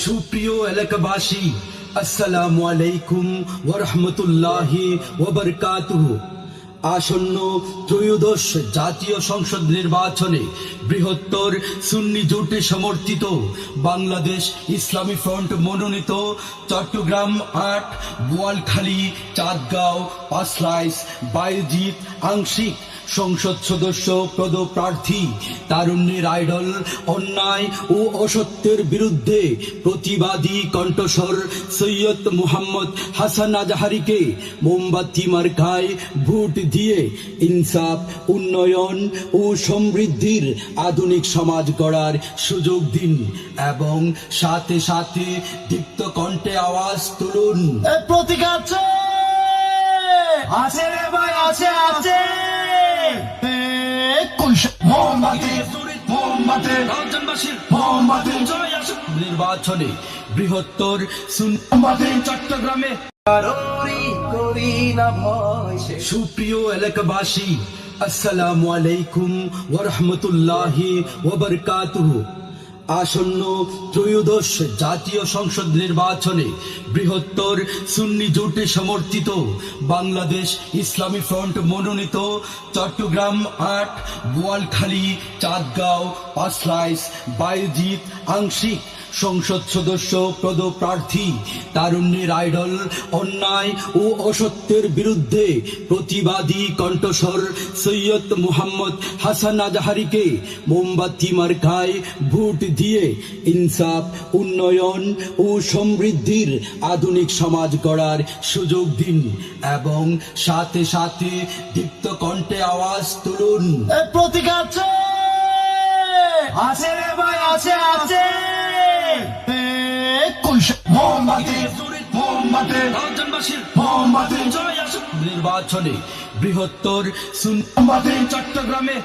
সুপ্রিয় এলাকাবাসী, আসসালামু আলাইকুম ওয়া রাহমাতুল্লাহি ওয়া বারাকাতুহু। আসন্ন ত্রয়োদশ জাতীয় সংসদ নির্বাচনে বৃহত্তর সুন্নি জোটে সমর্থিত বাংলাদেশ ইসলামী ফ্রন্ট মনোনীত চট্টগ্রাম ৮, বোয়ালখালী, চাঁদগাঁও, পাঁচলাইশ, বায়েজিদ আংশিক সংসদ সদস্য পদপ্রার্থী তারুণ্যের আইডল, অন্যায় ও অসত্যের বিরুদ্ধে প্রতিবাদী কণ্ঠস্বর সৈয়দ মুহাম্মদ হাসান আজহারীকে মোমবাতি মার্কায় ভোট দিয়ে ইনসাফ, উন্নয়ন ও সমৃদ্ধির আধুনিক সমাজ গড়ার সুযোগ দিন এবং সাথে সাথে দীপ্ত কণ্ঠে আওয়াজ তুলুন। প্রতীক আছে রে ভাই, আছে আছে। নির্বাচনে বৃহত্তর সুন্নি চট্টগ্রামে সুপ্রিয় এলাকাবাসী, আসসালামু আলাইকুম ওয়া রাহমাতুল্লাহি ওয়া বারাকাতুহু। আসন্ন ত্রয়োদশ জাতীয় সংসদ নির্বাচনে বৃহত্তর সুন্নি জোটে সমর্থিত বাংলাদেশ ইসলামী ফ্রন্ট মনোনীত চট্টগ্রাম ৮, বোয়ালখালী, চাঁদগাঁও, পাঁচলাইশ, বায়েজিদ আংশিক সংসদ সদস্য পদপ্রার্থী তারুণ্যের আইডল, অন্যায় ও অসত্যের বিরুদ্ধে প্রতিবাদী কণ্ঠস্বর সৈয়দ মুহাম্মদ হাসান আজহারীকে মোমবাতি মার্কায় ভোট দিয়ে ইনসাফ, উন্নয়ন ও সমৃদ্ধির আধুনিক সমাজ গড়ার সুযোগ দিন এবং সাথে সাথে দীপ্ত কণ্ঠে আওয়াজ তুলুন। প্রতীক আছে রে ভাই, আছে আছে। নির্বাচনে বৃহত্তর সুন্নি চট্টগ্রামে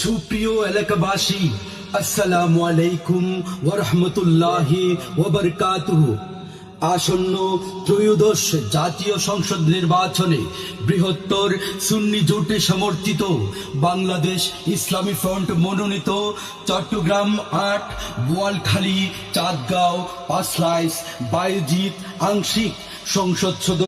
সুপ্রিয় এলাকাবাসী, আসসালামু আলাইকুম ওয়া রাহমাতুল্লাহি ওয়া বারাকাতুহু। আসন্ন ত্রয়োদশ জাতীয় সংসদ নির্বাচনে বৃহত্তর সুন্নি জোটে সমর্থিত বাংলাদেশ ইসলামী ফ্রন্ট মনোনীত চট্টগ্রাম ৮, বোয়ালখালী, চাঁদগাঁও, পাঁচলাইশ, বায়েজিদ আংশিক সংসদ সদস্য